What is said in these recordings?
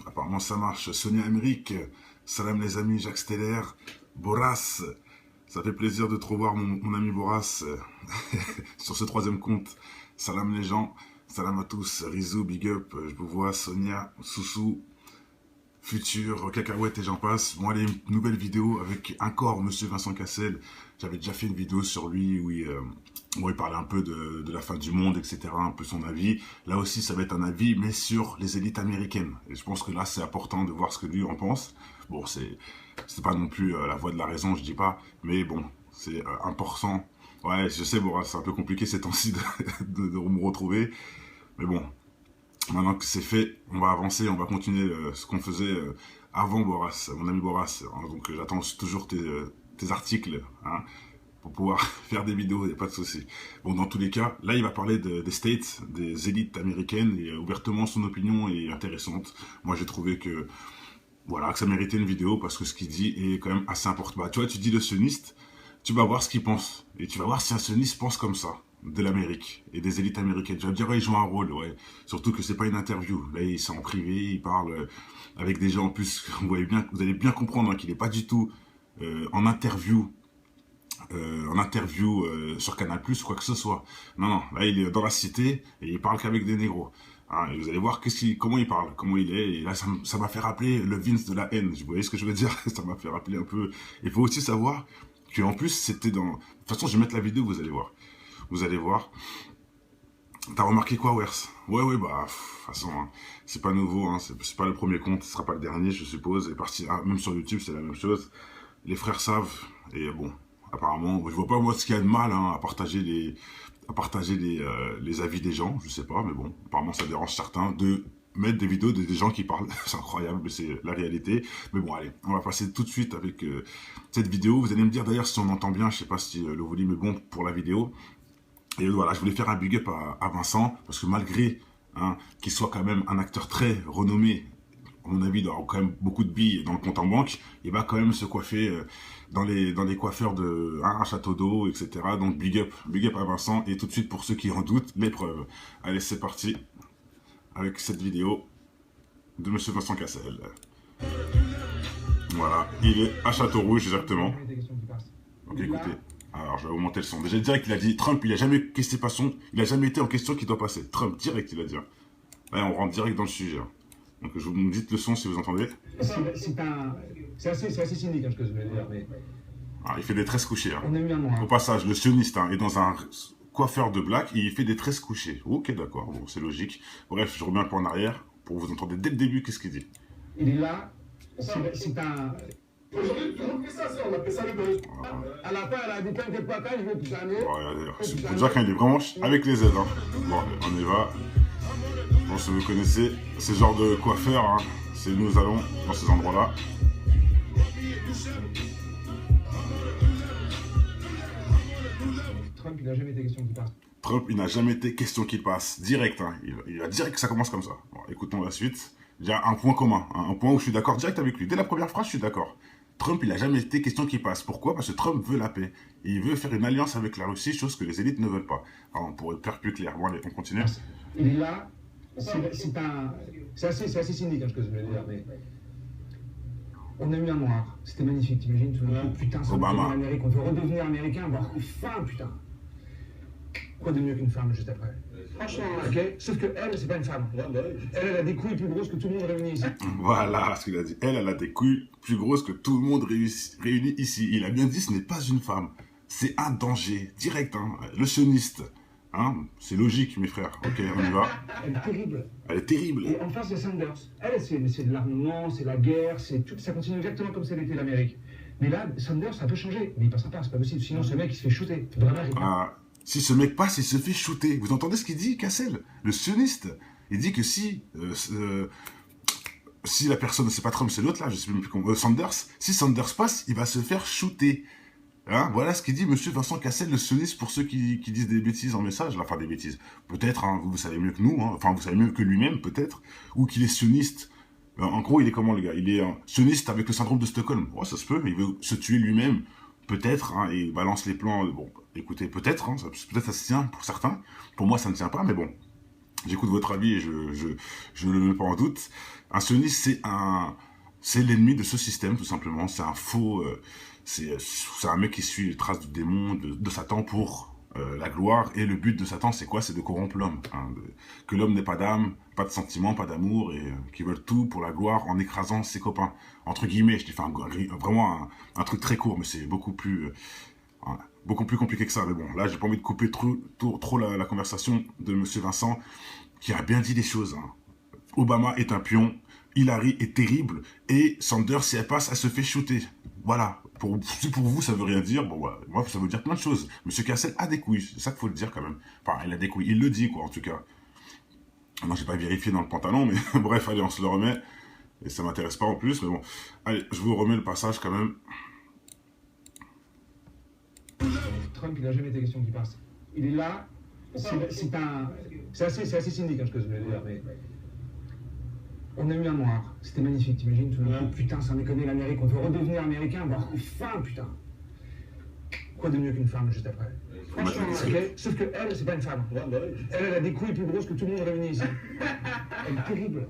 Apparemment ça marche. Sonia Emmerich, salam les amis, Jacques Steller, Boras. Ça fait plaisir de te revoir mon ami Boras sur ce troisième compte. Salam les gens, salam à tous. Rizou, big up, je vous vois. Sonia, Soussou, Futur, Cacahuète et j'en passe. Bon allez, une nouvelle vidéo avec encore Monsieur Vincent Cassel. J'avais déjà fait une vidéo sur lui où il parlait un peu de la fin du monde, etc. Un peu son avis. Là aussi, ça va être un avis, mais sur les élites américaines. Et je pense que là, c'est important de voir ce que lui en pense. Bon, c'est pas non plus la voix de la raison, je dis pas. Mais bon, c'est important. Ouais, je sais, Boras, c'est un peu compliqué ces temps-ci de me retrouver. Mais bon, maintenant que c'est fait, on va avancer, on va continuer ce qu'on faisait avant Boras, mon ami Boras. Hein, donc j'attends toujours tes articles, hein, pour pouvoir faire des vidéos, il n'y a pas de souci. Bon, dans tous les cas, là il va parler des States, des élites américaines, et ouvertement son opinion est intéressante. Moi j'ai trouvé que, voilà, que ça méritait une vidéo, parce que ce qu'il dit est quand même assez important. Bah, tu vois, tu dis le sioniste, tu vas voir ce qu'il pense, et tu vas voir si un sioniste pense comme ça de l'Amérique et des élites américaines. Tu vas me dire, ouais, il joue un rôle, ouais. Surtout que c'est pas une interview. Là, il est en privé, il parle avec des gens en plus. Vous allez bien comprendre, hein, qu'il n'est pas du tout en interview sur Canal+, quoi que ce soit. Non, non, là, il est dans la cité et il parle qu'avec des négros. Hein, et vous allez voir comment il parle, comment il est. Et là, ça m'a fait rappeler le Vince de la haine. Vous voyez ce que je veux dire? Ça m'a fait rappeler un peu. Il faut aussi savoir qu'en plus, c'était dans... De toute façon, je vais mettre la vidéo, vous allez voir. Vous allez voir. T'as remarqué quoi, Wers? Ouais, bah, de toute façon, hein, c'est pas nouveau, hein, c'est pas le premier compte, ce sera pas le dernier, je suppose. Et même sur YouTube, c'est la même chose. Les frères savent, et bon, apparemment, je vois pas moi ce qu'il y a de mal, hein, à partager les avis des gens, je sais pas, mais bon, apparemment ça dérange certains de mettre des vidéos des gens qui parlent. C'est incroyable, mais c'est la réalité. Mais bon, allez, on va passer tout de suite avec cette vidéo. Vous allez me dire d'ailleurs si on entend bien, je sais pas si le volume est bon pour la vidéo. Et voilà, je voulais faire un big up à Vincent, parce que malgré, hein, qu'il soit quand même un acteur très renommé, à mon avis, il aura quand même beaucoup de billes dans le compte en banque, il va quand même se coiffer dans les coiffeurs de Château d'Eau, etc. Donc big up à Vincent, et tout de suite, pour ceux qui en doutent, l'épreuve. Allez, c'est parti avec cette vidéo de Monsieur Vincent Cassel. Voilà, il est à Château Rouge, exactement. Donc écoutez. Alors, je vais augmenter le son. Déjà, direct, il a dit, Trump, il a jamais été en question qui doit passer. Trump, direct, il a dit. Là, on rentre direct dans le sujet. Donc, je vous me dites le son si vous entendez. C'est assez cynique, hein, ce que je veux dire. Mais... il fait des tresses couchées. Hein. On a eu un mois. Au passage, le sioniste est dans un coiffeur de black et il fait des tresses couchées. Ok, d'accord, bon, c'est logique. Bref, je remets un peu en arrière pour vous entendre dès le début qu'est-ce qu'il dit. Il est là, c'est un... Aujourd'hui, tout le monde fait ça, on appelle ça le buzz. À la fin, elle a dit t'inquiète pas, quand je vais tout année. Faut dire quand il est vraiment avec les ailes. Hein. Bon, on y va. Bon, si vous connaissez ce genre de coiffeur, hein, c'est nous allons dans ces endroits-là. Trump, il n'a jamais été question qu'il passe. Trump, il n'a jamais été question qu'il passe. Direct, hein. Il va direct que ça commence comme ça. Bon, écoutons la suite. J'ai un point commun, hein, un point où je suis d'accord direct avec lui. Dès la première phrase, je suis d'accord. Trump, il n'a jamais été question qu'il passe. Pourquoi? Parce que Trump veut la paix. Et il veut faire une alliance avec la Russie, chose que les élites ne veulent pas. Alors, pour être faire plus clair. Bon, allez, on continue. Il est là, c'est assez cynique, hein, ce que je veux dire, mais... On a eu un noir, c'était magnifique, t'imagines, tout le monde, putain, ça va en Amérique, on veut redevenir américain, avoir faim, putain. Quoi de mieux qu'une femme juste après? Franchement, ok. Sauf que elle, c'est pas une femme. Elle a des couilles plus grosses que tout le monde réuni ici. Voilà ce qu'il a dit. Elle a des couilles plus grosses que tout le monde réuni ici. Il a bien dit, ce n'est pas une femme. C'est un danger. Direct, hein. Le sioniste. Hein, c'est logique, mes frères. Ok, on y va. Elle est terrible. Elle est terrible. Et en face, il y a Sanders. Elle, c'est de l'armement, c'est la guerre, c'est tout. Ça continue exactement comme ça l'était l'Amérique. Mais là, Sanders, ça peut changer. Mais il passera pas, c'est pas possible. Sinon, ce mec, il se fait shooter. Vraiment, si ce mec passe, il se fait shooter. Vous entendez ce qu'il dit, Cassel? Le sioniste. Il dit que si la personne, c'est pas Trump, c'est l'autre là, je sais même plus comment, Sanders, si Sanders passe, il va se faire shooter. Hein, voilà ce qu'il dit Monsieur Vincent Cassel, le sioniste, pour ceux qui disent des bêtises en message, enfin des bêtises. Peut-être, hein, vous savez mieux que nous, hein, enfin vous savez mieux que lui-même, peut-être, ou qu'il est sioniste. En gros, il est comment le gars? Il est sioniste avec le syndrome de Stockholm. Ouais, ça se peut, il veut se tuer lui-même, peut-être, hein, et il balance les plans. Bon, écoutez, peut-être, hein, peut-être ça se tient pour certains. Pour moi, ça ne tient pas, mais bon. j'écoute votre avis et je ne le mets pas en doute. Un sioniste, c'est l'ennemi de ce système, tout simplement. C'est un faux... c'est un mec qui suit les traces du démon, de Satan pour la gloire. Et le but de Satan, c'est quoi? C'est de corrompre l'homme. Hein, que l'homme n'ait pas d'âme, pas de sentiments, pas d'amour, et qui veulent tout pour la gloire en écrasant ses copains. Entre guillemets, je t'ai fait vraiment un truc très court, mais c'est beaucoup plus compliqué que ça. Mais bon, là, j'ai pas envie de couper trop la conversation de Monsieur Vincent, qui a bien dit les choses. Hein. Obama est un pion, Hillary est terrible, et Sanders, si elle passe, elle se fait shooter. Voilà. Si pour vous, ça veut rien dire, bon, voilà. Moi, ça veut dire plein de choses. Monsieur Cassel a des couilles, c'est ça qu'il faut le dire quand même. Enfin, il a des couilles, il le dit, quoi, en tout cas. Non, j'ai pas vérifié dans le pantalon, mais bref, allez, on se le remet. Et ça m'intéresse pas en plus, mais bon. Allez, je vous remets le passage quand même. Trump, il n'a jamais été question qu'il passe. Il est là, c'est assez cynique, hein, ce que je vais dire, mais... On a eu un noir, c'était magnifique, t'imagines, tout d'un coup, putain, sans déconner, l'Amérique, on veut redevenir américain, bah enfin, putain. Quoi de mieux qu'une femme juste après? Franchement, okay. Sauf que elle, c'est pas une femme. Elle a des couilles plus grosses que tout le monde réuni ici. Elle est terrible.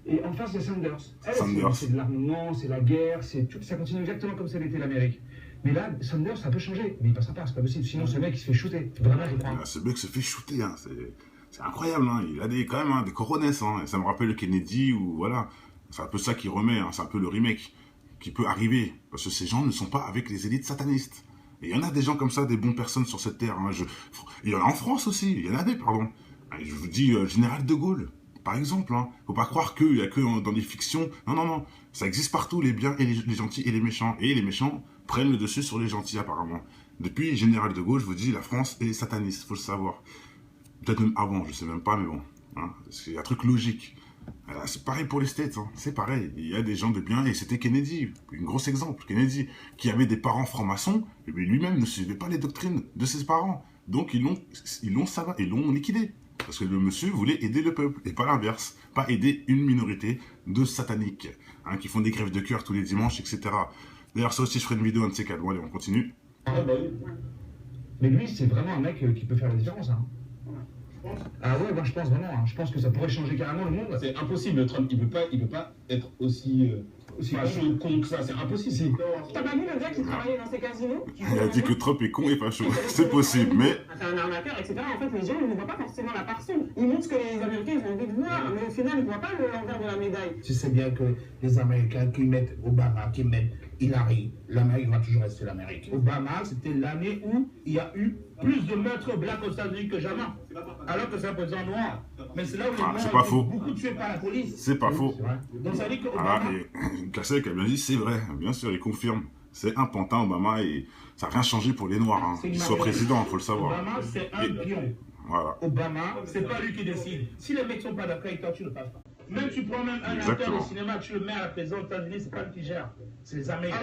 Et en face, c'est Sanders. Elle, c'est de l'armement, c'est la guerre, tout, ça continue exactement comme ça l'était l'Amérique. Mais là, Sanders, ça peut changer, mais il passera pas, c'est pas possible. Sinon, ce mec, il se fait shooter. Vraiment, je crois. Ce mec se fait shooter, hein, c'est incroyable, hein. Il a quand même des coronesses, hein. Ça me rappelle le Kennedy, ou voilà. C'est un peu ça qui remet, hein. C'est un peu le remake qui peut arriver. Parce que ces gens ne sont pas avec les élites satanistes. Et il y en a des gens comme ça, des bonnes personnes sur cette terre. Hein. Il y en a en France aussi, il y en a des, pardon. Je vous dis, Général de Gaulle, par exemple. Hein. Faut pas croire qu'il n'y a que dans les fictions. Non, non, non. Ça existe partout, les biens et les gentils et les méchants. Et les méchants prennent le dessus sur les gentils, apparemment. Depuis Général de Gaulle, je vous dis, la France est sataniste, faut le savoir. Peut-être même avant, je sais même pas, mais bon. Hein, c'est un truc logique. C'est pareil pour les States, hein, c'est pareil. Il y a des gens de bien, et c'était Kennedy, un gros exemple. Kennedy, qui avait des parents francs-maçons, et lui-même ne suivait pas les doctrines de ses parents. Donc ils l'ont liquidé. Parce que le monsieur voulait aider le peuple, et pas l'inverse. Pas aider une minorité de sataniques, hein, qui font des grèves de cœur tous les dimanches, etc. D'ailleurs, ça aussi, je ferai une vidéo, un de ces quatre. Bon, allez, on continue. Mais lui, c'est vraiment un mec qui peut faire la différence, hein. Ah ouais, moi je pense vraiment, hein. Je pense que ça pourrait changer carrément le monde. C'est impossible, Trump, il peut pas être aussi facho, con que ça, c'est impossible. T'as pas vu le gars qui travaillait dans ces casinos? Il a dit que Trump est con et facho, c'est possible, mais... C'est un arnaqueur, etc. En fait, les gens ne voient pas forcément la parcelle. Ils montrent ce que les Américains ont envie de voir, mais au final, ils ne voient pas l'envers de la médaille. Tu sais bien que les Américains qui mettent Obama, qui mettent Hillary, l'Amérique va toujours rester l'Amérique. Obama, c'était l'année où il y a eu plus de meurtres blancs aux États-Unis que jamais. Alors que c'est un président noir. Mais c'est là où les noirs ont beaucoup tués par la police. C'est pas faux. Donc ça dit que Obama... Cassel qui a bien dit, c'est vrai, bien sûr, il confirme. C'est un pantin, Obama, et ça n'a rien changé pour les Noirs. Hein. Qu'il soit président, il faut le savoir. Obama, c'est un pion. Voilà. Obama, c'est pas lui qui décide. Si les mecs sont pas d'accord avec toi, tu ne passes pas. Même tu prends même un acteur de cinéma, tu le mets à la présidence des États-Unis, c'est pas lui qui gère. C'est les Américains.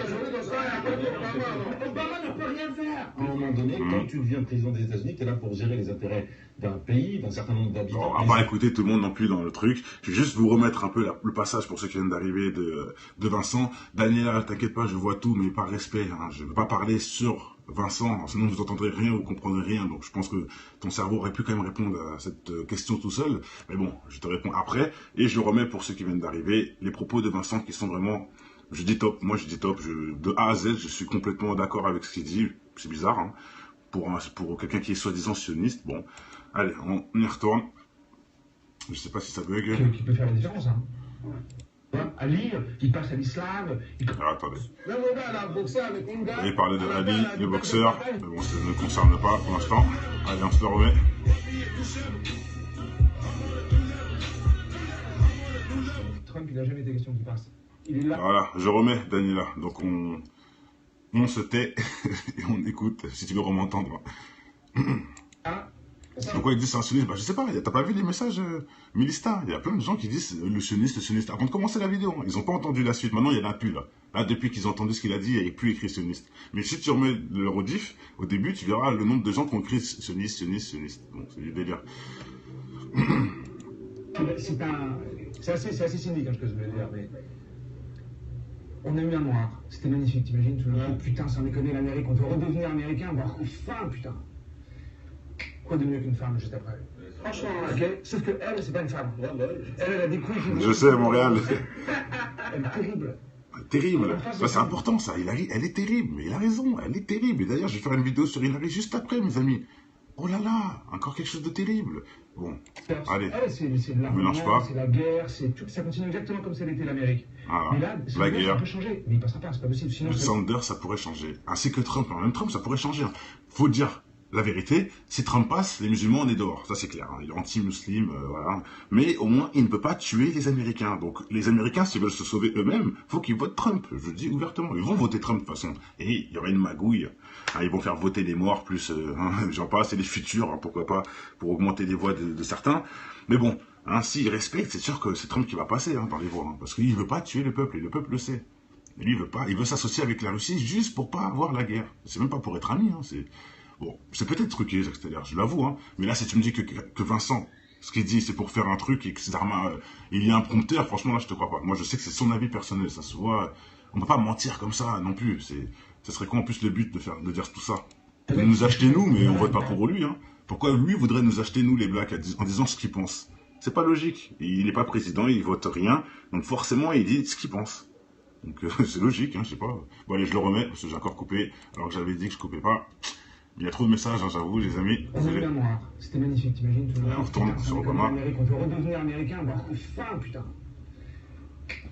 Obama ne peut rien faire. À un moment donné, quand tu deviens président des États-Unis, tu es là pour gérer les intérêts d'un pays, d'un certain nombre d'habitants. On va pas écouter tout le monde non plus dans le truc. Je vais juste vous remettre un peu le passage pour ceux qui viennent d'arriver de Vincent. Daniela, t'inquiète pas, je vois tout, mais par respect. Hein. Je ne veux pas parler sur Vincent, sinon vous n'entendrez rien, vous ne comprendrez rien. Donc je pense que ton cerveau aurait pu quand même répondre à cette question tout seul. Mais bon, je te réponds après. Et je remets pour ceux qui viennent d'arriver les propos de Vincent qui sont vraiment... Je dis top, moi je dis top. De A à Z, je suis complètement d'accord avec ce qu'il dit. C'est bizarre, hein. Pour quelqu'un qui est soi-disant sioniste. Bon, allez, on y retourne. Je sais pas si ça bug. Qui peut faire la différence, hein. À lire, il passe à l'islam. Alors, attendez. Même Obama, là, boxer avec une gars. Vous avez parlé de Ali, le boxeur. Mais bon, ça ne me concerne pas pour l'instant. Allez, on se le remet. Trump, il n'a jamais été question qu'il passe. Il est là. Voilà, je remets Daniela. Donc on se tait et on écoute, si tu veux vraiment entendre. Pourquoi ils disent c'est un sioniste? Bah je sais pas, t'as pas vu les messages Mélista? Il y a plein de gens qui disent le sioniste. Avant de commencer la vidéo, ils ont pas entendu la suite. Maintenant il y en a plus là. Là depuis qu'ils ont entendu ce qu'il a dit, il n'y a plus écrit sioniste. Mais si tu remets le rediff, au début tu verras le nombre de gens qui ont écrit sioniste. Bon, c'est du délire. C'est assez cynique, hein, ce que je veux dire, mais... On a eu un noir, c'était magnifique, t'imagines, tout d'un coup, putain, sans déconner, l'Amérique, on veut redevenir américain, bah enfin, putain. Quoi de mieux qu'une femme juste après? Franchement, Ok. Sauf que elle, c'est pas une femme. Elle a des couilles. Je sais, Montréal. Elle est terrible. Terrible. Ça, c'est important, ça. Hillary, elle est terrible. Mais il a raison, elle est terrible. Et d'ailleurs, je vais faire une vidéo sur Hillary juste après, mes amis. Oh là là, encore quelque chose de terrible. Bon, allez, C'est on mélange pas. c'est la guerre, c'est tout. Ça continue exactement comme ça l'était l'Amérique. Voilà. Mais là, La guerre. ça peut changer. Mais il passera pas, c'est pas possible. Sinon, Sanders, ça pourrait changer. Ainsi que Trump. Même Trump, ça pourrait changer. Faut dire la vérité. Si Trump passe, les musulmans, on est dehors. Ça, c'est clair. Il est anti-musulman, voilà. Mais au moins, il ne peut pas tuer les Américains. Donc, les Américains, s'ils veulent se sauver eux-mêmes, faut qu'ils votent Trump. Je le dis ouvertement. Ils vont voter Trump, de toute façon. Et il y aura une magouille. Ils vont faire voter les morts, plus, j'en passe, et les futurs, pourquoi pas, pour augmenter les voix de certains. Mais bon, s'ils respectent, c'est sûr que c'est Trump qui va passer par les voix. Parce qu'il ne veut pas tuer le peuple, et le peuple le sait. Et lui, il veut pas. Il veut s'associer avec la Russie juste pour pas avoir la guerre. C'est même pas pour être ami. Bon, c'est peut-être truqué, Jacques Steller, je l'avoue. Mais là, si tu me dis que Vincent, ce qu'il dit, c'est pour faire un truc et que il y a un prompteur, franchement, là, je te crois pas. Moi, je sais que c'est son avis personnel. Ça se voit. On peut pas mentir comme ça non plus. Ce serait quoi en plus le but de dire tout ça? De nous acheter nous, mais on vote pas pour lui. Pourquoi lui voudrait nous acheter nous les blacks en disant ce qu'il pense? C'est pas logique. Il n'est pas président, il vote rien, donc forcément il dit ce qu'il pense. Donc c'est logique, je sais pas. Bon allez, je le remets parce que j'ai encore coupé, alors que j'avais dit que je coupais pas. Il y a trop de messages, j'avoue, les amis. On a eu un noir. C'était magnifique, t'imagines tout le monde. On retourne sur Obama. On veut redevenir américain, enfin, putain.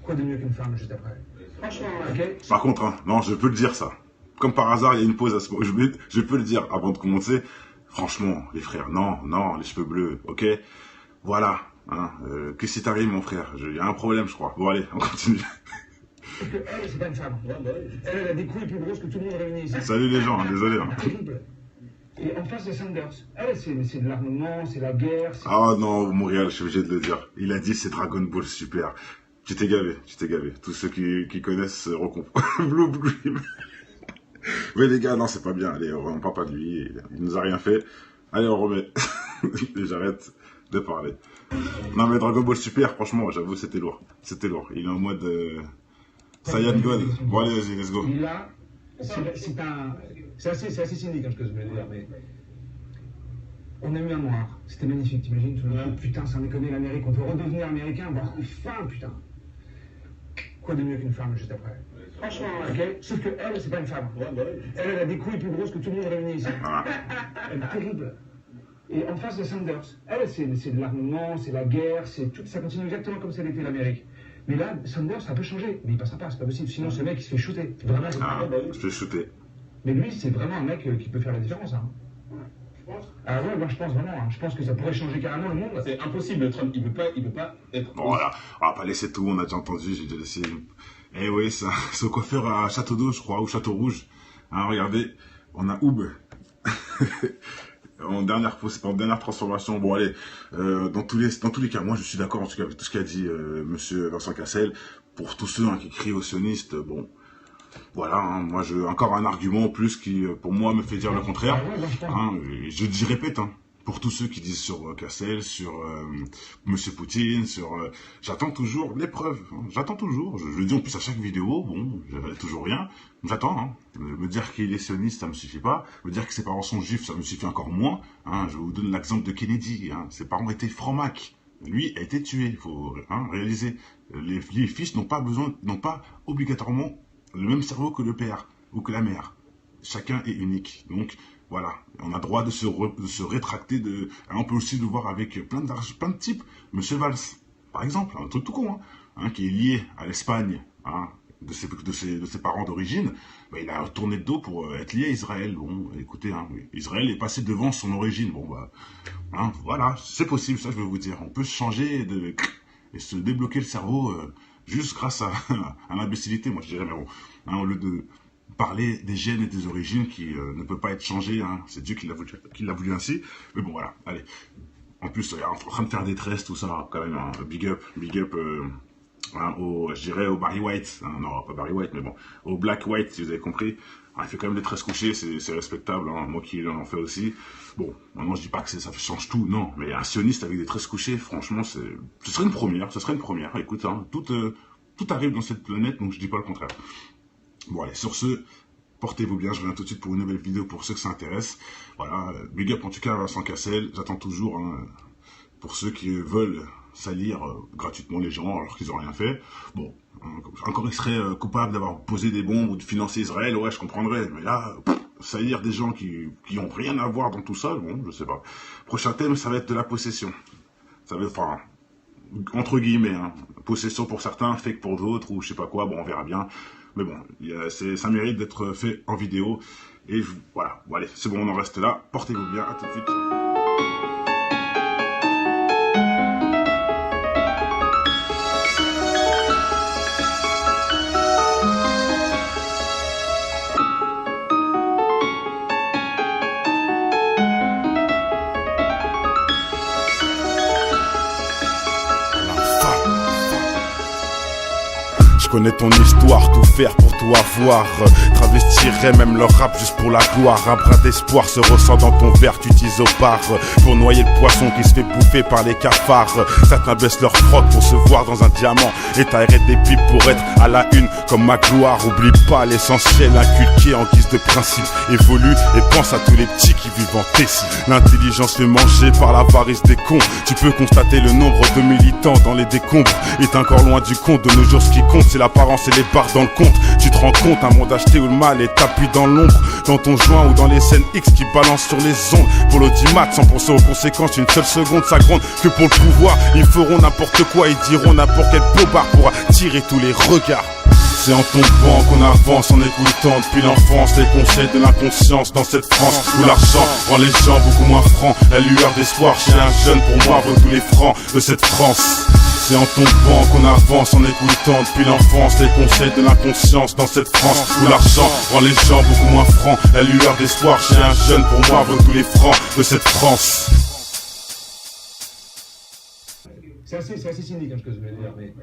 Quoi de mieux qu'une femme juste après? franchement, Ok. Par contre, non, je peux le dire ça. Comme par hasard, il y a une pause à ce moment. Je peux le dire avant de commencer. Franchement, les frères, non, les cheveux bleus, ok? Voilà. Que si t'arrives, mon frère? Il y a un problème, je crois. Bon, allez, on continue. Parce que elle, c'est pas une femme. Elle a des couilles plus grosses que tout le monde réuni ici. Salut les gens, désolé. Terrible. Et en face, c'est Sanders. Elle, c'est de l'armement, c'est la guerre. Ah non, Montréal, je suis obligé de le dire. Il a dit c'est Dragon Ball Super. Tu t'es gavé. Tous ceux qui connaissent recomprennent. Blue Dream. Mais les gars, non, c'est pas bien. Allez, on parle pas de lui. Il nous a rien fait. Allez, on remet. Et j'arrête de parler. Non, mais Dragon Ball Super, franchement, j'avoue, c'était lourd. Il est en mode Saiyan God. Bon, allez, vas-y, let's go. Là, c'est assez cynique ce que je veux dire, mais on a eu un noir. C'était magnifique, t'imagines tout le monde. Putain, sans déconner, l'Amérique, on veut redevenir américain, enfin, putain. Quoi de mieux qu'une femme juste après? franchement, Ok. Sauf que elle, c'est pas une femme. Elle a des couilles plus grosses que tout le monde réuni ici. Elle est terrible. Et en face, c'est Sanders. Elle, c'est de l'armement, c'est la guerre, c'est tout. Ça continue exactement comme ça l'était l'Amérique. Mais là, Sanders, ça peut changer. Mais il passera pas, c'est pas possible. Sinon, ce mec, il se fait shooter. Vraiment. Je fais shooter. Mais lui, c'est vraiment un mec qui peut faire la différence. Ah ouais, moi je pense vraiment. Je pense que ça pourrait changer carrément le monde. C'est impossible, Trump. Il peut pas être. Bon, voilà, on va pas laisser tout, on a déjà entendu, j'ai déjà laissé. Eh oui, c'est au coiffeur à Château d'Eau, je crois, ou Château Rouge. Regardez, on a Oub. En dernière transformation. Bon, allez, dans tous les cas, moi je suis d'accord en tout cas avec tout ce qu'a dit monsieur Vincent Cassel. Pour tous ceux qui crient aux sionistes, bon, voilà, moi encore un argument en plus qui, pour moi, me fait dire le contraire. Je répète, pour tous ceux qui disent sur Cassel, sur monsieur Poutine, j'attends toujours les preuves. J'attends toujours. Je le dis en plus à chaque vidéo. Bon, j'avais toujours rien. J'attends. Me dire qu'il est sioniste, ça me suffit pas. Me dire que ses parents sont juifs, ça me suffit encore moins. Je vous donne l'exemple de Kennedy. Ses parents étaient francs-macs. Lui a été tué. Il faut réaliser. Les fils n'ont pas obligatoirement le même cerveau que le père ou que la mère. Chacun est unique. Donc, voilà, on a droit de se rétracter. On peut aussi le voir avec plein de types. Monsieur Valls, par exemple, un truc tout con, qui est lié à l'Espagne, de ses parents d'origine, il a tourné le dos pour être lié à Israël. Bon, écoutez, Israël est passé devant son origine. Bon, voilà, c'est possible, ça je veux vous dire. On peut changer et se débloquer le cerveau juste grâce à l'imbécilité, moi je dirais, mais bon, au lieu de parler des gènes et des origines qui ne peut pas être changé, c'est Dieu qui l'a voulu ainsi, mais bon voilà, allez. En plus, en train de faire des tresses, tout ça, quand même, big up, je dirais au Barry White, non pas Barry White, mais bon, au Black White, si vous avez compris. Il fait quand même des tresses couchées, c'est respectable, moi qui en fais aussi. Bon, maintenant je dis pas que ça change tout, non, mais un sioniste avec des tresses couchées, franchement, ce serait une première, écoute, tout arrive dans cette planète, donc je dis pas le contraire. Bon allez, sur ce, Portez-vous bien, je reviens tout de suite pour une nouvelle vidéo pour ceux que ça intéresse. Voilà, big up en tout cas à Vincent Cassel, j'attends toujours hein, pour ceux qui veulent salir gratuitement les gens alors qu'ils n'ont rien fait. Bon, encore ils seraient coupables d'avoir posé des bombes ou de financer Israël, ouais je comprendrais, mais là, salir des gens qui n'ont rien à voir dans tout ça, bon, je sais pas. Prochain thème, ça va être de la possession. Ça va être, enfin, entre guillemets, hein, possession pour certains, fake pour d'autres, ou je sais pas quoi, bon on verra bien. Mais bon, ça mérite d'être fait en vidéo. Et voilà, bon allez, c'est bon, on en reste là. Portez-vous bien, à tout de suite. Je connais ton histoire, tout faire pour tout avoir. Travestirais même leur rap juste pour la gloire. Un brin d'espoir se ressent dans ton verre, tu utilises au bar pour noyer le poisson qui se fait bouffer par les cafards. Certains baissent leur froc pour se voir dans un diamant et t'arrêtes des pipes pour être à la une comme ma gloire. Oublie pas l'essentiel inculqué en guise de principe. Évolue et pense à tous les petits qui vivent en Tessie. L'intelligence fait manger par l'avarice des cons. Tu peux constater le nombre de militants dans les décombres est encore loin du compte. De nos jours ce qui compte c'est l'apparence et les barres dans le compte. Tu te rends compte, un monde acheté où le mal est tapis dans l'ombre, dans ton joint ou dans les scènes X qui balancent sur les ondes. Pour l'audimat, sans penser aux conséquences, une seule seconde ça gronde. Que pour le pouvoir, ils feront n'importe quoi, ils diront n'importe quel bobard pour attirer tous les regards. C'est en tombant qu'on avance en écoutant depuis l'enfance les conseils de l'inconscience dans cette France où l'argent rend les gens beaucoup moins francs. La lueur d'espoir chez un jeune pour moi vaut tous les francs de cette France. C'est en tombant qu'on avance en écoutant depuis l'enfance les conseils de l'inconscience dans cette France où l'argent rend les gens beaucoup moins francs. La lueur d'espoir chez un jeune pour moi vaut tous les francs de cette France. C'est assez cynique hein, ce que je veux dire, mais...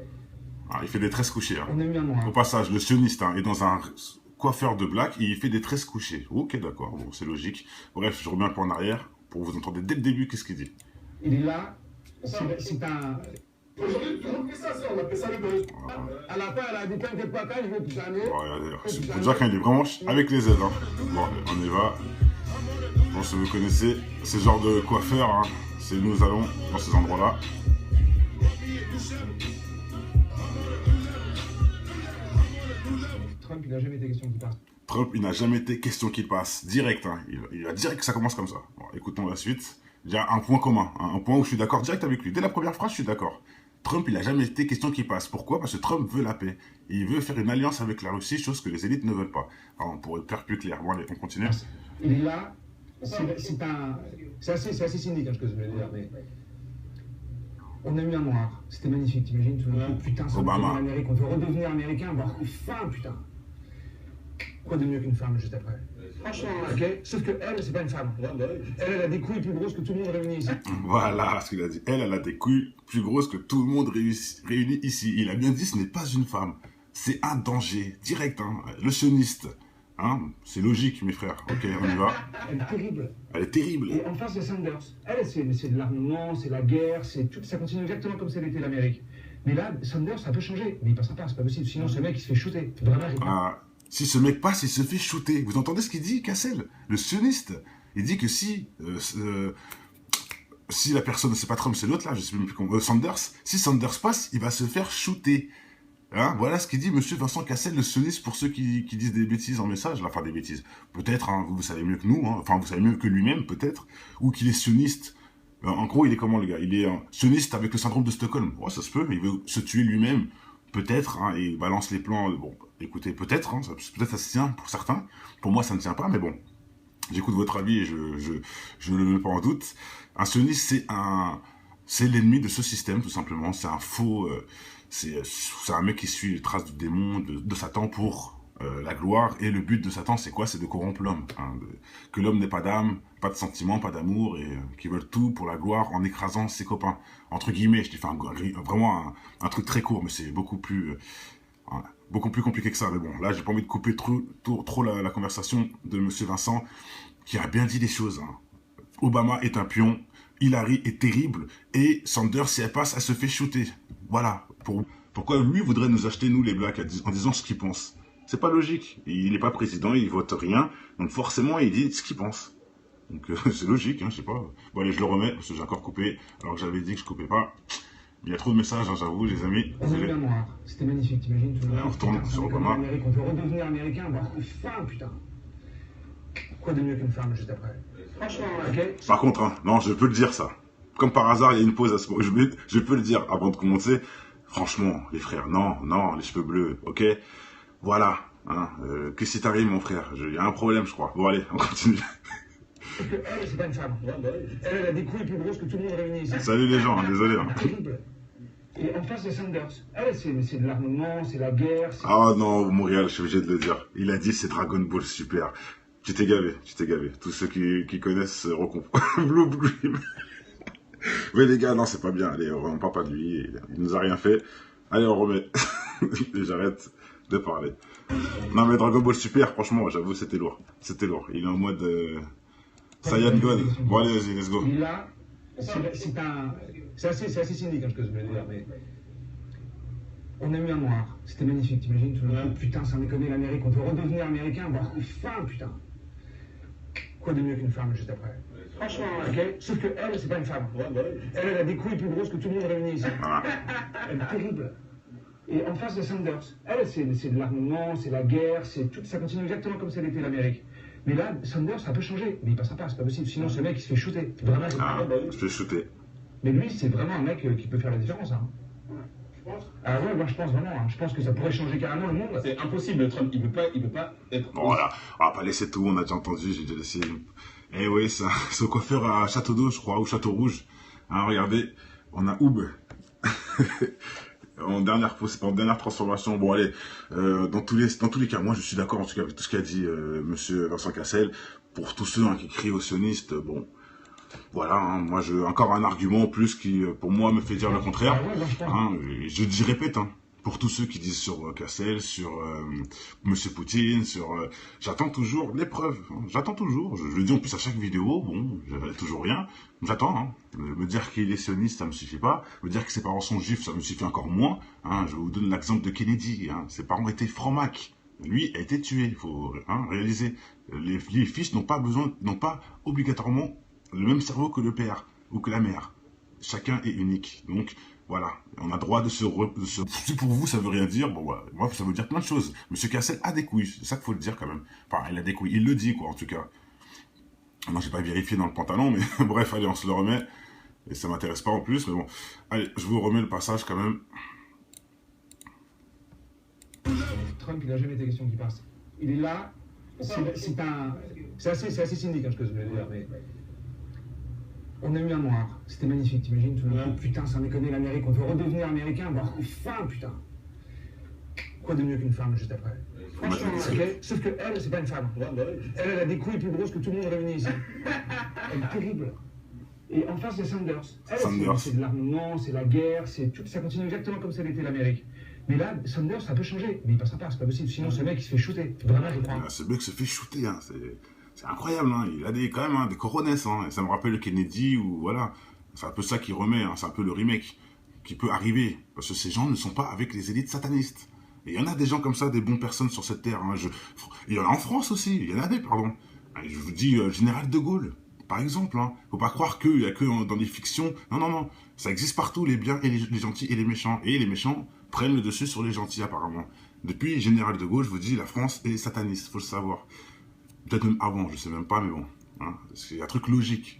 Ah, il fait des tresses couchées. Hein. On a mis un noir. Au passage, le sioniste hein, est dans un coiffeur de black et il fait des tresses couchées. Ok, d'accord, bon, c'est logique. Bref, je reviens un peu en arrière pour vous entendre dès le début qu'est-ce qu'il dit. Il est là, c'est un... Aujourd'hui, tout le monde fait ça, on appelle ça le bruit. À la fin, elle a dit t'inquiète pas, quand je vais tout années. Faut dire qu'il est vraiment avec les ailes. Hein. Bon, on y va. Bon, si vous connaissez ce genre de coiffeur, hein, c'est nous allons dans ces endroits-là. Trump, il n'a jamais été question qu'il passe. Trump, il n'a jamais été question qu'il passe. Direct, hein. Il va direct que ça commence comme ça. Bon, écoutons la suite. J'ai un point commun, hein, un point où je suis d'accord direct avec lui. Dès la première phrase, je suis d'accord. Trump, il n'a jamais été question qu'il passe. Pourquoi? Parce que Trump veut la paix. Et il veut faire une alliance avec la Russie, chose que les élites ne veulent pas. Alors, pour être faire plus clair. Bon, allez, on continue. Il est là, c'est assez cynique hein, ce que je veux dire, mais... On a eu un noir, c'était magnifique, t'imagines tout le monde, putain, ça Obama. Amérique, on veut redevenir américain, avoir faim, putain. Quoi de mieux qu'une femme juste après? Franchement, ok. Sauf que elle, c'est pas une femme. Elle a des couilles plus grosses que tout le monde réuni ici. Voilà ce qu'il a dit. Elle a des couilles plus grosses que tout le monde réuni ici. Il a bien dit, ce n'est pas une femme. C'est un danger, direct, hein. Le sioniste. Hein, c'est logique, mes frères. Ok, on y va. Elle est terrible. Elle est terrible. Et en face, c'est Sanders. Elle, c'est de l'armement, c'est la guerre, c'est tout. Ça continue exactement comme ça l'était l'Amérique. Mais là, Sanders, ça peut changer. Mais il passera pas, c'est pas possible. Sinon, ce mec, il se fait shooter. Vraiment, si ce mec passe, il se fait shooter. Vous entendez ce qu'il dit, Cassel? Le sioniste. Il dit que si la personne, c'est pas Trump, c'est l'autre là, je sais même plus comment, Sanders, si Sanders passe, il va se faire shooter. Hein, voilà ce qu'il dit monsieur Vincent Cassel, le sioniste, pour ceux qui disent des bêtises en message, enfin des bêtises. Peut-être, hein, vous savez mieux que nous, hein, enfin vous savez mieux que lui-même peut-être, ou qu'il est sioniste. En gros, il est comment le gars? Il est sioniste avec le syndrome de Stockholm. Ouais, ça se peut, il veut se tuer lui-même, peut-être, hein, et il balance les plans. Bon, écoutez, peut-être, hein, peut-être ça se tient pour certains. Pour moi, ça ne tient pas, mais bon. J'écoute votre avis et je ne le mets pas en doute. Un sioniste, c'est l'ennemi de ce système, tout simplement. C'est un faux... c'est un mec qui suit les traces du démon, de Satan pour la gloire. Et le but de Satan, c'est quoi? C'est de corrompre l'homme. Hein, que l'homme n'ait pas d'âme, pas de sentiments, pas d'amour, et qui veulent tout pour la gloire en écrasant ses copains. Entre guillemets, je t'ai fait vraiment un truc très court, mais c'est beaucoup plus compliqué que ça. Mais bon, là, j'ai pas envie de couper trop la conversation de monsieur Vincent, qui a bien dit les choses. Hein. Obama est un pion, Hillary est terrible, et Sanders, si elle passe, elle se fait shooter. Voilà. Pourquoi lui voudrait nous acheter, nous les blacks, en disant ce qu'il pense? C'est pas logique. Il n'est pas président, il vote rien. Donc forcément, il dit ce qu'il pense. Donc c'est logique, hein, je sais pas. Bon allez, je le remets, parce que j'ai encore coupé, alors que j'avais dit que je coupais pas. Il y a trop de messages, hein, j'avoue, les amis. On a eu un noir. C'était magnifique, t'imagines tout le monde. On retourne sur Obama. On veut redevenir américain, enfin, putain. Quoi de mieux qu'une femme juste après? Franchement, ok. Par contre, hein, non, je peux le dire ça. Comme par hasard, il y a une pause à ce moment. Je peux le dire avant de commencer. Franchement, les frères, non, les cheveux bleus, ok. Voilà. Hein, qu'est-ce qui t'arrive, mon frère? Il y a un problème, je crois. Bon, allez, on continue. Parce que elle, c'est pas une femme. Elle a des couilles plus grosses que tout le monde réuni ici. Salut les gens, hein, désolé. Hein. Terrible. Et en face, c'est Sanders. Elle, c'est de l'armement, c'est la guerre. Ah non, Montréal, je suis obligé de le dire. Il a dit c'est Dragon Ball Super. Tu t'es gavé. Tous ceux qui connaissent recomprennent. Blue Dream. Mais les gars, non, c'est pas bien. Allez, on parle pas de lui. Il nous a rien fait. Allez, on remet. Et j'arrête de parler. Non, mais Dragon Ball Super, franchement, j'avoue, c'était lourd. Il est en mode Saiyan God. Bon, allez, vas-y, let's go. Là, c'est assez cynique, hein, ce que je veux dire, mais on a eu un noir. C'était magnifique, t'imagines tout le monde. Putain, sans déconner, l'Amérique, on veut redevenir américain, enfin, putain. Quoi de mieux qu'une femme juste après? Franchement, ok. Sauf que elle, c'est pas une femme. Elle a des couilles plus grosses que tout le monde réuni ici. Elle est terrible. Et en face de Sanders, elle, c'est de l'armement, c'est la guerre, ça continue exactement comme ça l'était l'Amérique. Mais là, Sanders, ça peut changer. Mais il passera pas, c'est pas possible. Sinon, ce mec, il se fait shooter. Vraiment, il se fait shooter. Mais lui, c'est vraiment un mec qui peut faire la différence. Hein. Ah ouais, moi je pense vraiment. Hein. Je pense que ça pourrait changer carrément le monde. C'est impossible, Trump. Il peut pas être. Bon, voilà, on va pas laisser tout. On a déjà entendu. J'ai déjà laissé. Eh oui, c'est au coiffeur à Château d'Eau, je crois, ou Château Rouge. Hein, regardez, on a Oub. En dernière transformation. Bon, allez, dans tous les cas, moi je suis d'accord en tout cas avec tout ce qu'a dit monsieur Vincent Cassel. Pour tous ceux qui crient aux sionistes, bon. Voilà, hein, moi encore un argument en plus qui, pour moi, me fait dire le contraire. Hein, je répète, hein, pour tous ceux qui disent sur Cassel, sur Monsieur Poutine, j'attends toujours les preuves. Hein, j'attends toujours. Je le dis en plus à chaque vidéo. Bon, j'avais toujours rien. J'attends. Hein. Me dire qu'il est sioniste, ça me suffit pas. Me dire que ses parents sont juifs, ça me suffit encore moins. Hein, je vous donne l'exemple de Kennedy. Hein, ses parents étaient francs-macs. Lui a été tué. Il faut réaliser. Les fils n'ont pas obligatoirement le même cerveau que le père ou que la mère. Chacun est unique. Donc, voilà. On a droit de se... Si pour vous, ça veut rien dire, bon, voilà. Moi, ça veut dire plein de choses. Monsieur Cassel a des couilles. C'est ça qu'il faut le dire, quand même. Enfin, il a des couilles. Il le dit, quoi, en tout cas. Non, j'ai pas vérifié dans le pantalon, mais bref, allez, on se le remet. Et ça m'intéresse pas en plus, mais bon. Allez, je vous remets le passage, quand même. Trump, il a jamais été question qu'il passe. Il est là. C'est assez cynique, hein, ce que je veux dire, mais... On a eu un noir. C'était magnifique, t'imagines tout le monde. Putain, sans déconner, l'Amérique, on veut redevenir américain, enfin, putain. Quoi de mieux qu'une femme juste après? Franchement, ok. Sauf que elle, c'est pas une femme. Elle a des couilles plus grosses que tout le monde réuni ici. Elle est terrible. Et en face, c'est Sanders. Elle, c'est de l'armement, c'est la guerre, ça continue exactement comme ça l'était l'Amérique. Mais là, Sanders, ça peut changer. Mais il passera pas, c'est pas possible. Sinon, ce mec, il se fait shooter. Vraiment, je crois. Ce mec se fait shooter, hein. C'est incroyable, hein. Il a quand même des coronesses, hein. Ça me rappelle le Kennedy, ou voilà. C'est un peu ça qui remet, hein. C'est un peu le remake qui peut arriver. Parce que ces gens ne sont pas avec les élites satanistes. Et il y en a des gens comme ça, des bonnes personnes sur cette terre. Hein. Il y en a en France aussi, il y en a pardon. Je vous dis, Général de Gaulle, par exemple. Hein. Faut pas croire qu'il y a que dans les fictions. Non. Ça existe partout, les biens et les gentils et les méchants. Et les méchants prennent le dessus sur les gentils, apparemment. Depuis Général de Gaulle, je vous dis, la France est sataniste, faut le savoir. Peut-être même avant, je sais même pas, mais bon. Hein, c'est un truc logique.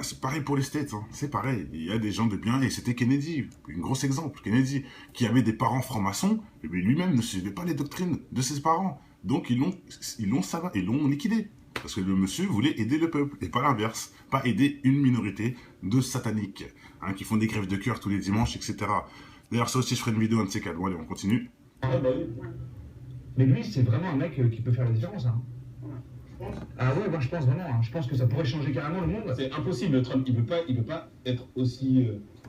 C'est pareil pour les States, hein, c'est pareil. Il y a des gens de bien, et c'était Kennedy, un gros exemple. Kennedy, qui avait des parents francs-maçons, et lui-même ne suivait pas les doctrines de ses parents. Donc ils l'ont liquidé. Parce que le monsieur voulait aider le peuple, et pas l'inverse. Pas aider une minorité de sataniques, hein, qui font des grèves de cœur tous les dimanches, etc. D'ailleurs, ça aussi, je ferai une vidéo un de ces quatre. Bon, allez, on continue. Mais lui, c'est vraiment un mec qui peut faire la différence, hein. Ah ouais, moi je pense vraiment, hein. Je pense que ça pourrait changer carrément le monde. C'est impossible, Trump. Il peut pas être aussi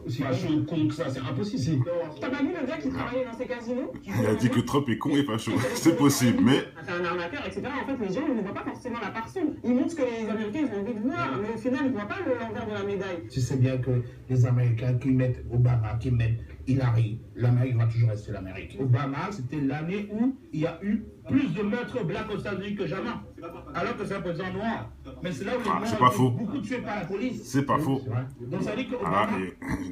facho, con que ça. C'est impossible. T'as pas vu le gars qui travaillait dans ces casinos? Il a dit que Trump est con et facho. C'est possible, mais... C'est un arnaqueur, etc. En fait, les gens ne voient pas forcément la parcelle. Ils montrent ce que les Américains ont envie de voir, mais au final, ils ne voient pas l'envers de la médaille. Tu sais bien que les Américains qui mettent Obama, qui mettent Hillary, l'Amérique va toujours rester l'Amérique. Obama, c'était l'année où il y a eu plus de meurtres blancs aux États-Unis que jamais. Alors que c'est un président noir. Mais c'est là où les noirs c'est pas faux. beaucoup tués par la police. C'est pas faux. Donc ça dit que Obama...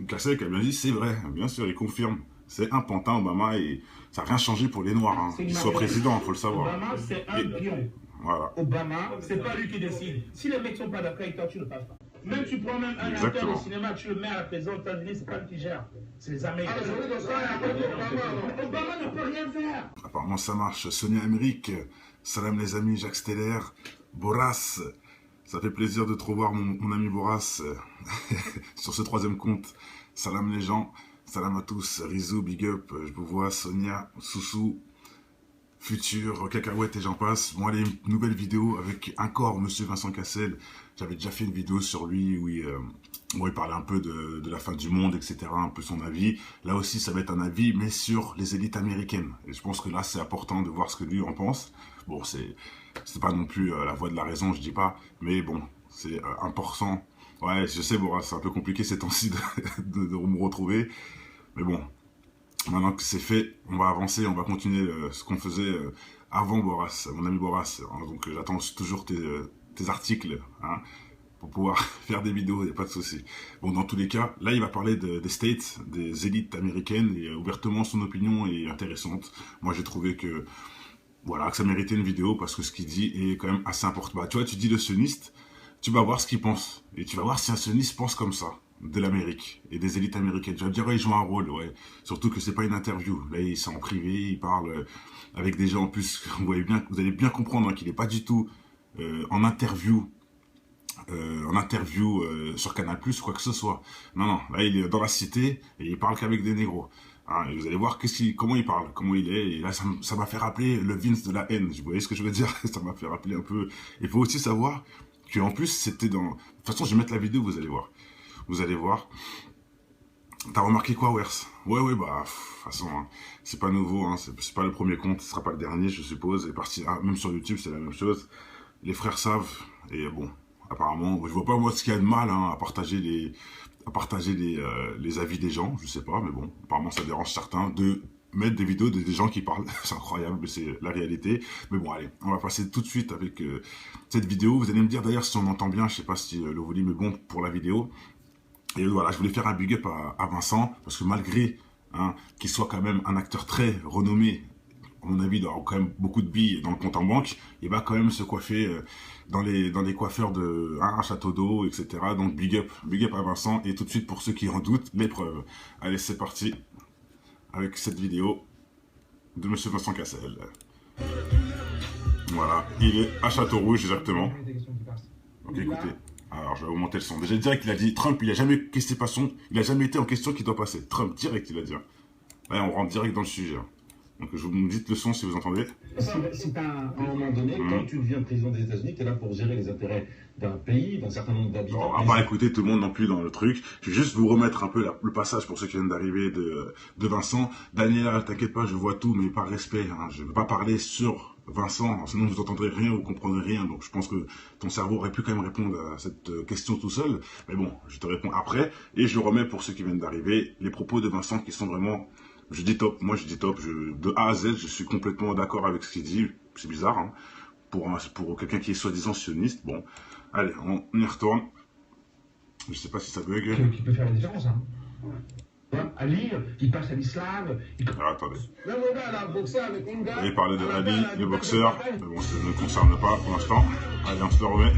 Cassel qui a bien dit, c'est vrai, bien sûr, il confirme. C'est un pantin, Obama, et ça n'a rien changé pour les Noirs. Hein. Qu'il soit président, il faut le savoir. Obama, c'est un pion. Voilà. Obama, c'est pas lui qui décide. Si les mecs sont pas d'accord avec toi, tu ne passes pas. Même tu prends même un acteur de cinéma, tu le mets à la présidence des États-Unis, c'est pas lui qui gère. C'est les Américains. Obama ne peut rien faire. Apparemment, ça marche. Sonia Emmerich, salam les amis, Jacques Steller, Boras. Ça fait plaisir de te revoir, mon ami Boras, sur ce troisième compte. Salam les gens, salam à tous. Rizou, big up, je vous vois. Sonia, Soussou, Futur, Cacahuète et j'en passe. Bon, allez, une nouvelle vidéo avec encore Monsieur Vincent Cassel. J'avais déjà fait une vidéo sur lui où il parlait un peu de la fin du monde, etc. Un peu son avis. Là aussi, ça va être un avis, mais sur les élites américaines. Et je pense que là, c'est important de voir ce que lui en pense. Bon, c'est pas non plus la voix de la raison, je dis pas. Mais bon, c'est important. Ouais, je sais, Boras, c'est un peu compliqué ces temps-ci de me retrouver. Mais bon, maintenant que c'est fait, on va avancer, on va continuer ce qu'on faisait avant Boras, mon ami Boras. Donc j'attends toujours tes articles hein, pour pouvoir faire des vidéos, il n'y a pas de souci. Bon, dans tous les cas, là il va parler des States, des élites américaines, et ouvertement son opinion est intéressante. Moi j'ai trouvé que, voilà, que ça méritait une vidéo parce que ce qu'il dit est quand même assez important. Bah, tu vois, tu dis le sioniste, tu vas voir ce qu'il pense, et tu vas voir si un sioniste pense comme ça de l'Amérique et des élites américaines. Tu vas me dire, ouais, il joue un rôle, ouais. Surtout que c'est pas une interview. Là, il est en privé, il parle avec des gens en plus. Vous allez bien comprendre hein, qu'il n'est pas du tout en interview sur Canal+, ou quoi que ce soit. Non, non. Là, il est dans la cité et il parle qu'avec des négros. Hein, et vous allez voir comment il parle, comment il est. Et là, ça m'a fait rappeler le Vince de la haine. Vous voyez ce que je veux dire? Ça m'a fait rappeler un peu. Il faut aussi savoir qu'en plus, c'était dans... De toute façon, je vais mettre la vidéo, vous allez voir. Vous allez voir. T'as remarqué quoi, Wers? Ouais, bah, de toute façon, hein, c'est pas nouveau, hein, c'est pas le premier compte, ce sera pas le dernier, je suppose. Et parti, même sur YouTube, c'est la même chose. Les frères savent, et bon, apparemment, je vois pas moi ce qu'il y a de mal hein, à partager les avis des gens, je sais pas, mais bon, apparemment ça dérange certains de mettre des vidéos des gens qui parlent. C'est incroyable, mais c'est la réalité. Mais bon, allez, on va passer tout de suite avec cette vidéo. Vous allez me dire d'ailleurs si on entend bien, je sais pas si le volume est bon pour la vidéo. Et voilà, je voulais faire un big up à Vincent, parce que malgré hein, qu'il soit quand même un acteur très renommé, à mon avis, il aura quand même beaucoup de billes dans le compte en banque, il va quand même se coiffer dans les coiffeurs de un château d'eau, etc. Donc big up à Vincent, et tout de suite pour ceux qui en doutent, l'épreuve. Allez, c'est parti avec cette vidéo de Monsieur Vincent Cassel. Voilà, il est à Château-Rouge exactement. Donc écoutez. Alors, je vais augmenter le son. Déjà, direct, il a dit, Trump, il n'a jamais question pas son, il n'a jamais été en question qui doit passer. Trump, direct, il a dit. Là, on rentre direct dans le sujet. Donc, je vous dites le son si vous entendez. C'est à un moment donné, quand tu deviens président des États-Unis, tu es là pour gérer les intérêts d'un pays, d'un certain nombre d'habitants. Bon, on va pas écouter tout le monde non plus dans le truc. Je vais juste vous remettre un peu le passage pour ceux qui viennent d'arriver de Vincent. Daniela, t'inquiète pas, je vois tout, mais par respect. Hein, je ne veux pas parler sur Vincent, sinon vous n'entendrez rien, vous ne comprendrez rien. Donc je pense que ton cerveau aurait pu quand même répondre à cette question tout seul. Mais bon, je te réponds après. Et je remets pour ceux qui viennent d'arriver les propos de Vincent qui sont vraiment... Je dis top, moi je dis top. De A à Z, je suis complètement d'accord avec ce qu'il dit. C'est bizarre, hein, pour quelqu'un qui est soi-disant sioniste. Bon, allez, on y retourne. Je sais pas si ça bug. Qui peut faire la différence, hein. Ali, il passe à l'islam. Alors, attendez. Même on a là, boxer avec une gars. Il parlait de Ali, le boxeur. Mais bon, ça ne concerne pas pour l'instant. Allez, on se le remet.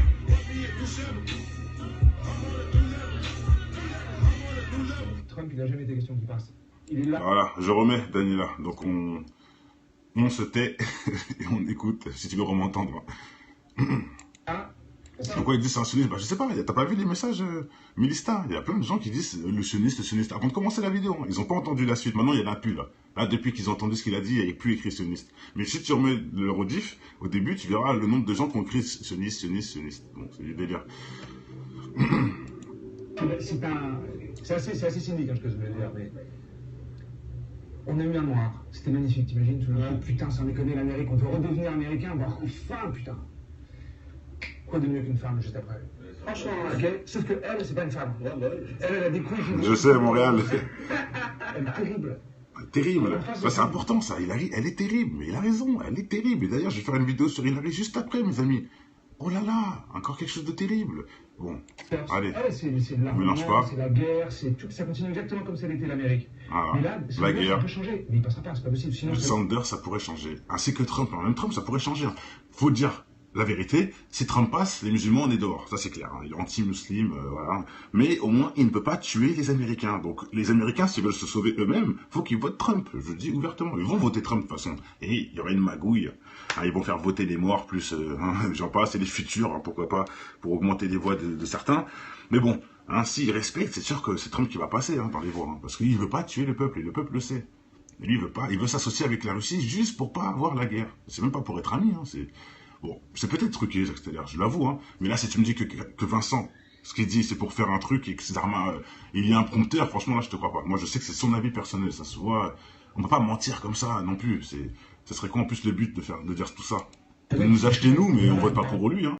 Trump, il n'a jamais été question qu'il passe. Il est là. Voilà, je remets Daniela. Donc on se tait et on écoute, si tu veux m'entendre. Pourquoi ils disent c'est un sioniste? Bah, je sais pas, t'as pas vu les messages Milista? Il y a plein de gens qui disent le sioniste. Avant de commencer la vidéo, hein. Ils n'ont pas entendu la suite. Maintenant, il n'y en a plus là. Là, depuis qu'ils ont entendu ce qu'il a dit, il n'y a plus écrit sioniste. Mais si tu remets le rediff, au début, tu verras le nombre de gens qui ont écrit sioniste. Bon, c'est du délire. C'est assez cynique hein, ce que je veux dire, mais... On a eu un noir, c'était magnifique, t'imagines tout le monde. Putain, sans déconner, l'Amérique, on veut redevenir américain, bah enfin, putain. Quoi de mieux qu'une femme juste après? Franchement, ok. Sauf que elle, c'est pas une femme. Elle a des couilles. Je sais, Montréal. elle est terrible. Terrible, ça c'est important ça, Hillary, elle est terrible, mais il a raison, elle est terrible. Et d'ailleurs, je vais faire une vidéo sur Hillary juste après, mes amis. Oh là là, encore quelque chose de terrible. Bon, allez, c'est l'armement, c'est la guerre, ça continue exactement comme ça l'était l'Amérique. Ah, mais là, la guerre. Ça peut changer, mais il passera pas, c'est pas possible. Sinon, Sanders, ça pourrait changer, ainsi que Trump. Même Trump, ça pourrait changer. Faut dire la vérité, si Trump passe, les musulmans, on est dehors. Ça, c'est clair. Hein. Il est anti-musulman, voilà. Mais au moins, il ne peut pas tuer les Américains. Donc, les Américains, s'ils veulent se sauver eux-mêmes, faut qu'ils votent Trump. Je le dis ouvertement. Ils vont voter Trump, de toute façon. Et il y aura une magouille. Hein, ils vont faire voter les morts, plus, j'en passe, et les futurs, hein, pourquoi pas, pour augmenter les voix de certains. Mais bon, hein, s'ils respectent, c'est sûr que c'est Trump qui va passer, hein, par les voix. Hein, parce qu'il veut pas tuer le peuple, et le peuple le sait. Et lui, il veut pas. Il veut s'associer avec la Russie juste pour pas avoir la guerre. C'est même pas pour être ami, hein, c'est... Bon, c'est peut-être truqué, Jacques Steller, je l'avoue, hein. Mais là, si tu me dis que Vincent, ce qu'il dit, c'est pour faire un truc et que il y a un prompteur, franchement, là, je te crois pas. Moi, je sais que c'est son avis personnel, ça se voit. On peut pas mentir comme ça non plus. Ça serait quoi en plus le but de dire tout ça? De nous acheter nous, mais on vote pas pour lui, hein.